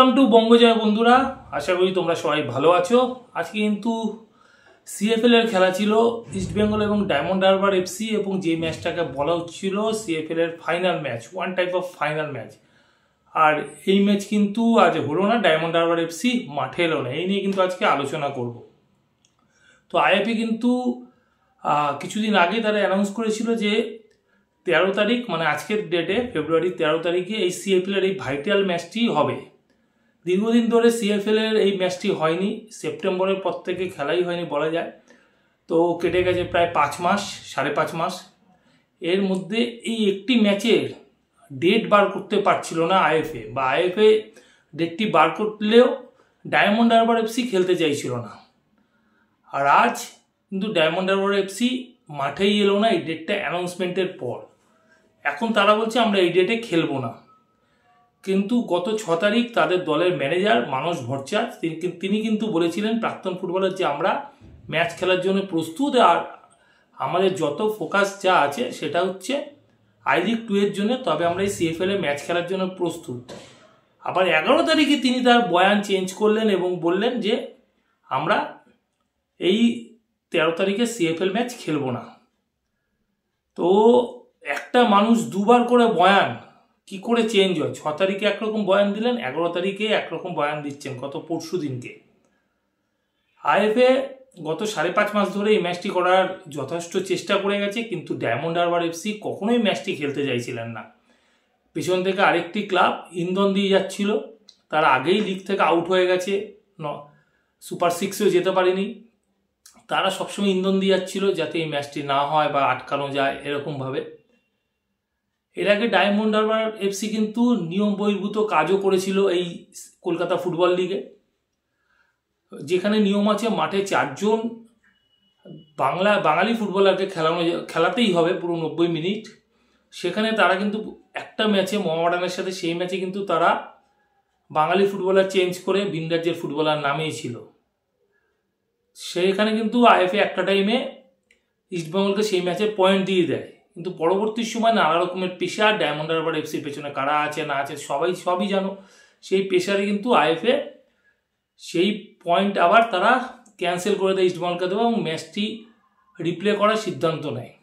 Welcome to বঙ্গজয় বন্ধুরা, আশা করি তোমরা সবাই ভালো আছো। আজকে কিন্তু সিএফএল এর খেলা ছিল ইস্টবেঙ্গল এবং ডায়মন্ড হারবার এফসি, এবং যে ম্যাচটাকে বলা হচ্ছিল সিএফএল এর final match, one type of final match. আর এই ম্যাচ কিন্তু আজ হলো না, ডায়মন্ড হারবার এফসি মাঠে এলো না। এই নিয়ে কিন্তু আজকে আলোচনা করব। তো আইএফএ কিন্তু কিছুদিন আগে তারা অ্যানাউন্স করেছিল যে 13 তারিখ, মানে আজকের ডেটে ফেব্রুয়ারি 13 তারিখে এই সিএফএল এর এই ভাইটাল ম্যাচটি হবে। দীর্ঘদিন ধরে সিএফএল এর এই ম্যাচটি হয়নি, সেপ্টেম্বরের পর থেকে খেলাই হয়নি বলা যায়। তো কেটে গেছে প্রায় 5 মাস, 5.5 মাস। এর মধ্যে এই একটি ম্যাচের ডেট বার করতে পারছিল না আইএফএ, বা আইএফএ ডেটটি বার করলেও ডায়মন্ড হারবার এফসি খেলতে চাইছিল না। আর আজ কিন্তু ডায়মন্ড হারবার এফসি মাঠেই এলো না এই ডেটটা অ্যানাউন্সমেন্টের পর। এখন তারা বলছে আমরা এই ডেটে খেলবো না। কিন্তু গত 6 তারিখ তাদের দলের ম্যানেজার মানস ভট্টাচার্য তিনি কিন্তু বলেছিলেন, প্রাক্তন ফুটবলার, যে আমরা ম্যাচ খেলার জন্য প্রস্তুত, আর আমাদের যত ফোকাস যা আছে সেটা হচ্ছে আই লিগ 2 এর জন্য, তবে আমরা এই সিএফএল এ ম্যাচ খেলার জন্য প্রস্তুত। আবার 11 তারিখে তিনি তার বয়ান চেঞ্জ করলেন এবং বললেন যে আমরা এই 13 তারিখে সিএফএল ম্যাচ খেলবো না। তো একটা মানুষ দুবার করে বয়ান কি করে চেঞ্জ হয়? 6 তারিখে একরকম বয়ান দিলেন, 11 তারিখে একরকম বয়ান দিচ্ছেন গত পরশু দিনকে। আইএফএ গত 5.5 মাস ধরে এই ম্যাচটি করার যথেষ্ট চেষ্টা করে গেছে, কিন্তু ডায়মন্ড হারবার এফসি কখনোই ম্যাচটি খেলতে চাইছিলেন না। পেছন থেকে আরেকটি ক্লাব ইন্ধন দিয়ে যাচ্ছিল, তারা আগেই লিগ থেকে আউট হয়ে গেছে, সুপার 6এও যেতে পারেনি। তারা সবসময় ইন্ধন দিয়ে যাচ্ছিল যাতে এই ম্যাচটি না হয় বা আটকানো যায় এরকমভাবে। এর আগে ডায়মন্ড হারবার এফসি কিন্তু নিয়ম বহির্ভূত কাজও করেছিল এই কলকাতা ফুটবল লিগে, যেখানে নিয়ম আছে মাঠে 4 জন বাঙালি ফুটবলারকে খেলাতেই হবে পুরো 90 মিনিট। সেখানে তারা কিন্তু একটা ম্যাচে মোহামেডানের সাথে, সেই ম্যাচে কিন্তু তারা বাঙালি ফুটবলার চেঞ্জ করে ভিন রাজ্যের ফুটবলার নামিয়েছিল। সেইখানে কিন্তু আইএফএ একটা টাইমে ইস্টবেঙ্গলকে সেই ম্যাচে পয়েন্ট দিয়ে দেয়, কিন্তু পরবর্তী সময় নানা রকমের প্রেশার, ডায়মন্ড হারবার এফসির পেছনে কারা আছে না আছে সবই জানো, সেই প্রেশারে কিন্তু আইএফএ সেই পয়েন্ট আবার তারা ক্যান্সেল করে দেয় ইস্টবেঙ্গলকে দেওয়া, এবং ম্যাচটি রিপ্লে করার সিদ্ধান্ত নেয়।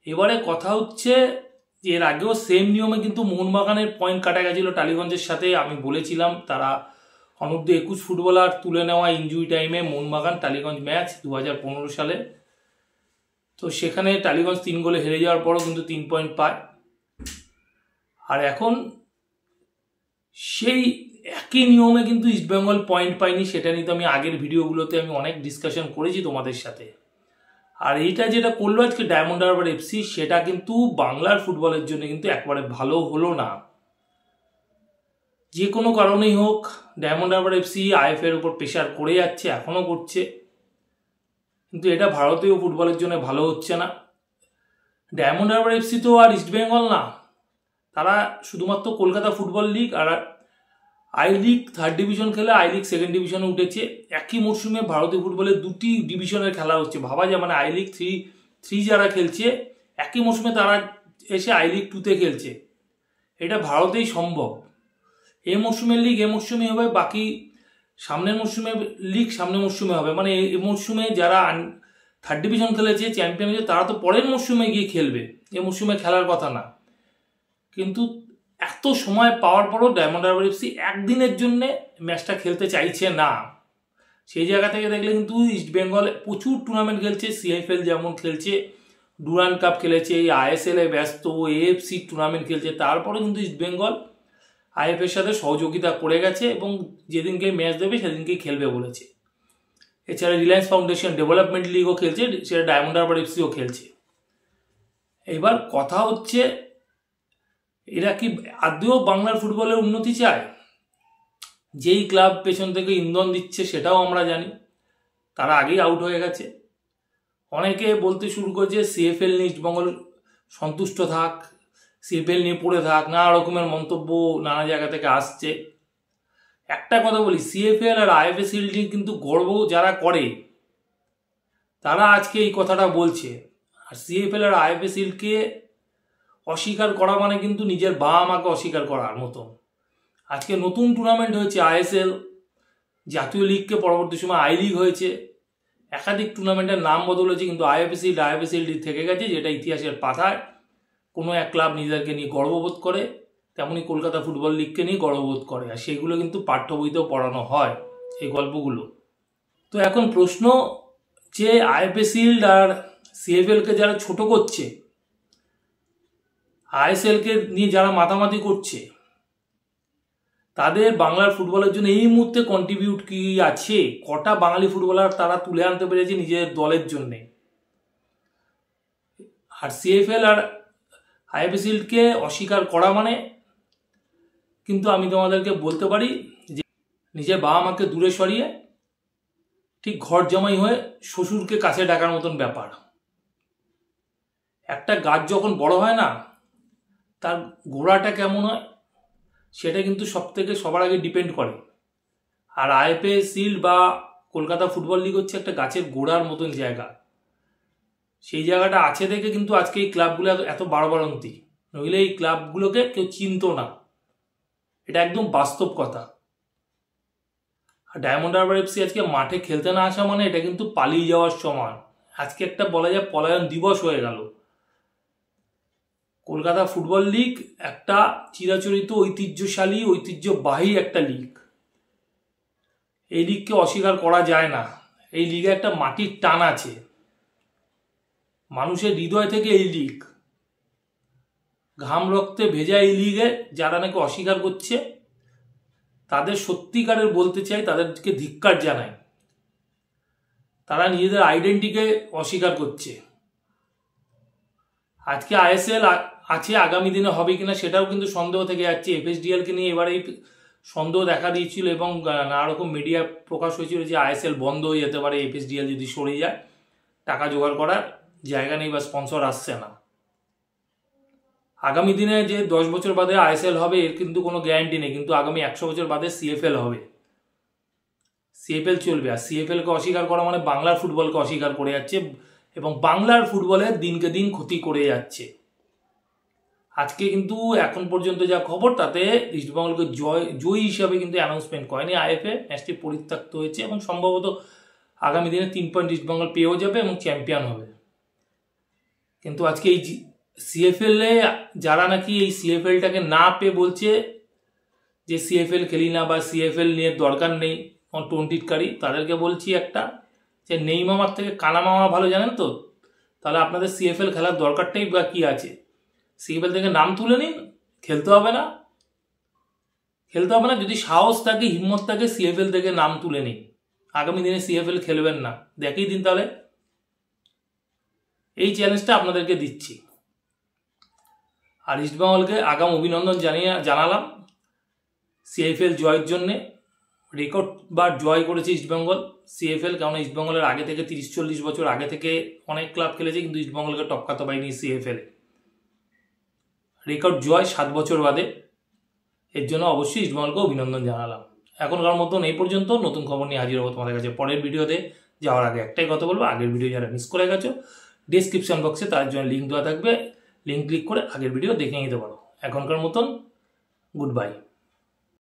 এবারে কথা হচ্ছে যে এর আগেও সেম নিয়মে কিন্তু মোহনবাগানের পয়েন্ট কাটা গেছিল টালিগঞ্জের সাথে। আমি বলেছিলাম তারা অনূর্ধ্ব 21 ফুটবলার তুলে নেওয়া ইনজুরি টাইমে মোহনবাগান টালিগঞ্জ ম্যাচ 2015 সালে। তো সেখানে টালিগঞ্জ 3 গোলে হেরে যাওয়ার পরও কিন্তু 3 পয়েন্ট পায়। আর এখন সেই একই নিয়মে কিন্তু ইস্টবেঙ্গল পয়েন্ট পায়নি, সেটা নিয়ে তো আমি আগের ভিডিওগুলোতে আমি অনেক ডিসকাশন করেছি তোমাদের সাথে। আর এইটা যেটা করলো আজকে ডায়মন্ড হারবার এফসি, সেটা কিন্তু বাংলার ফুটবলের জন্য কিন্তু একবারে ভালো হলো না। যে কোনো কারণেই হোক ডায়মন্ড হারবার এফসি আইএফএর উপর প্রেশার করে যাচ্ছে, এখনও করছে, কিন্তু এটা ভারতীয় ফুটবলের জন্য ভালো হচ্ছে না। ডায়মন্ড হারবার এফসি তো আর ইস্টবেঙ্গল না, তারা শুধুমাত্র কলকাতা ফুটবল লিগ আর আই লিগ 3rd ডিভিশন খেলে আই লিগ 2nd ডিভিশনে উঠেছে। একই মরশুমে ভারতীয় ফুটবলের 2টি ডিভিশনের খেলা হচ্ছে। ভাবা যায়, মানে আই লিগ 3 যারা খেলছে একই মরশুমে তারা এসে আই লিগ 2তে খেলছে। এটা ভারতেই সম্ভব। এই মরশুমের লিগ এ মরশুমে হবে, বাকি সামনের মরশুমে লিগ সামনের মরশুমে হবে। মানে এই মরশুমে যারা 3rd ডিভিশন খেলেছে, চ্যাম্পিয়ন হয়েছে, তারা তো পরের মরশুমে গিয়ে খেলবে, এই মরশুমে খেলার কথা না। কিন্তু এত সময় পাওয়ার পরও ডায়মন্ড হারবার এফসি একদিনের জন্য ম্যাচটা খেলতে চাইছে না। সেই জায়গা থেকে দেখলে কিন্তু ইস্টবেঙ্গল প্রচুর টুর্নামেন্ট খেলছে, সিএফএল যেমন খেলছে, ডুরান্ড কাপ খেলেছে, আইএসএল এ ব্যস্ত, এএফসি টুর্নামেন্ট খেলছে, তারপরে কিন্তু ইস্টবেঙ্গল আইএফএর সাথে সহযোগিতা করে গেছে এবং যেদিনকে ম্যাচ দেবে সেদিনকেই খেলবে বলেছে। এছাড়া রিলায়েন্স ফাউন্ডেশন ডেভেলপমেন্ট লিগও খেলছে, সেটা ডায়মন্ড হারবার এফসিও খেলছে। এবার কথা হচ্ছে, এরা কি আদৌ বাংলার ফুটবলের উন্নতি চায়? যেই ক্লাব পেছন থেকে ইন্ধন দিচ্ছে সেটাও আমরা জানি, তারা আগেই আউট হয়ে গেছে। অনেকে বলতে শুরু করেছে সিএফএল নিয়ে ইস্টবেঙ্গল সন্তুষ্ট থাক, সিএফএল নিয়ে পড়ে থাক, নানা রকমের মন্তব্য নানা জায়গা থেকে আসছে। একটা কথা বলি, সিএফএল আর আইএফএ শিল্ড নিয়ে কিন্তু গর্ব যারা করে তারা আজকে এই কথাটা বলছে। আর সিএফএল আর আইএফএ শিল্ডকে অস্বীকার করা মানে কিন্তু নিজের বাবা মাকে অস্বীকার করার মতো। আজকে নতুন টুর্নামেন্ট হয়েছে আইএসএল, জাতীয় লিগকে পরবর্তী সময় আই লিগ হয়েছে, একাধিক টুর্নামেন্টের নাম বদল হয়েছে, কিন্তু আইএফএসএল থেকে গেছে, যেটা ইতিহাসের পাতায় কোনো এক ক্লাব নিজেদেরকে নিয়ে গর্ববোধ করে, তেমনি কলকাতা ফুটবল লিগকে নিয়ে গর্ববোধ করে, আর সেইগুলো কিন্তু পাঠ্য বইতেও পড়ানো হয় এই গল্পগুলো। তো এখন প্রশ্ন যে আইএফএসএল আর সিএফএলকে যারা ছোট করছে, আইএসএলকে নিয়ে যারা মাতামাতি করছে, তাদের বাংলার ফুটবলের জন্য এই মুহূর্তে কন্ট্রিবিউট কি আছে? কটা বাঙালি ফুটবলার তারা তুলে আনতে পেরেছে নিজের দলের জন্যে? আর সিএফএল আর আইএফএসএলকে অস্বীকার করা মানে কিন্তু আমি তোমাদেরকে বলতে পারি যে নিজের বাবা মাকে দূরে সরিয়ে ঠিক ঘর জামাই হয়ে শ্বশুরকে কাছে ডাকার মতন ব্যাপার। একটা গাছ যখন বড় হয় না, তার গোড়াটা কেমন হয় সেটা কিন্তু সবার আগে ডিপেন্ড করে। আর আইএফএসএল বা কলকাতা ফুটবল লিগ হচ্ছে একটা গাছের গোড়ার মতন জায়গা। সেই জায়গাটা আছে দেখে কিন্তু আজকে এই ক্লাবগুলো এত বাড়বাড়ন্তি, নইলে এই ক্লাবগুলোকে কেউ চিনত না, এটা একদম বাস্তব কথা। আর ডায়মন্ড হারবার এফসি আজকে মাঠে খেলতে না আসা মানে এটা কিন্তু পালিয়ে যাওয়ার সমান। আজকে একটা বলা যায় পলায়ন দিবস হয়ে গেল। কলকাতা ফুটবল লিগ একটা চিরাচরিত ঐতিহ্যবাহী একটা লিগ, এই লিগকে অস্বীকার করা যায় না। এই লিগে একটা মাটির টান আছে, মানুষের হৃদয় থেকে এই লিগ, ঘাম রক্তে ভেজা এই লিগে যারা নাকি অস্বীকার করছে তাদের সত্যিকারের বলতে চাই, তাদেরকে ধিক্কার জানাই। তারা নিজেদের আইডেন্টিটিকে অস্বীকার করছে। আজকে আইএসএল আছে, আগামী দিনে হবে কিনা সেটাও কিন্তু সন্দেহ থেকে যাচ্ছে। এফএসডিএলকে নিয়ে এবারে সন্দেহ দেখা দিয়েছিল এবং নানা রকম মিডিয়া প্রকাশ হয়েছিল যে আইএসএল বন্ধ হয়ে যেতে পারে এফএসডিএল যদি সরে যায়, টাকা জোগাড় করার জায়গা নেই বা স্পন্সর আসছে না। আগামী দিনে যে 10 বছর বাদে আইএসএল হবে এর কিন্তু কোনো গ্যারান্টি নেই, কিন্তু আগামী 100 বছর বাদে সিএফএল হবে, সিএফএল চলবে। আর সিএফএলকে অস্বীকার করা মানে বাংলার ফুটবলকে অস্বীকার করে যাচ্ছে এবং বাংলার ফুটবলের দিনকে দিন ক্ষতি করে যাচ্ছে। আজকে কিন্তু এখন পর্যন্ত যা খবর তাতে ইস্টবেঙ্গলকে জয়ী হিসাবে কিন্তু অ্যানাউন্সমেন্ট করেনি আইএফএ, ম্যাচটি পরিত্যক্ত হয়েছে এবং সম্ভবত আগামী দিনে 3 পয়েন্ট ইস্টবেঙ্গল পেয়েও যাবে এবং চ্যাম্পিয়ন হবে। কিন্তু আজকে এই সিএফএল এ যারা নাকি এই সিএফএলটাকে না পেয়ে বলছে যে সিএফএল খেলি না বা সিএফএল নিয়ে দরকার নেই, টোনটিটকারী, তাদেরকে বলছি একটা যে নেই মামার থেকে কানা মামা ভালো, জানেন তো? তাহলে আপনাদের সিএফএল খেলার দরকারটাই বা কি আছে? সিএফএল থেকে নাম তুলে নিন, খেলতে হবে না। যদি সাহস থাকে, হিম্মত থাকে, সিএফএল থেকে নাম তুলে নিন। আগামী দিনে সিএফএল খেলবেন না, দেখিয়ে দিন তাহলে। এই চ্যালেঞ্জটা আপনাদেরকে দিচ্ছি। আর ইস্টবেঙ্গলকে আগাম অভিনন্দন জানালাম সিএফএল জয়ের জন্যে। রেকর্ড বার জয় করেছে ইস্টবেঙ্গল সিএফএল, কারণ ইস্টবেঙ্গলের আগে থেকে 30-40 বছর আগে থেকে অনেক ক্লাব খেলেছে, কিন্তু ইস্টবেঙ্গলকে টপকাতে পারেনি সিএফএল। রেকর্ড জয় 7 বছর বাদে, এর জন্য অবশ্যই ইস্টবেঙ্গলকে অভিনন্দন জানালাম। এখনকার মতন এই পর্যন্ত। নতুন খবর নিয়ে হাজির হবো তোমাদের কাছে পরের ভিডিওতে। যাওয়ার আগে একটাই কথা বলবো, আগের ভিডিও যারা মিস করে গেছো ডেসক্রিপশন বক্সে তার জন্য লিঙ্ক দেওয়া থাকবে, লিঙ্ক ক্লিক করে আগের ভিডিও দেখে নিতে পারো। এখনকার মতন গুড বাই।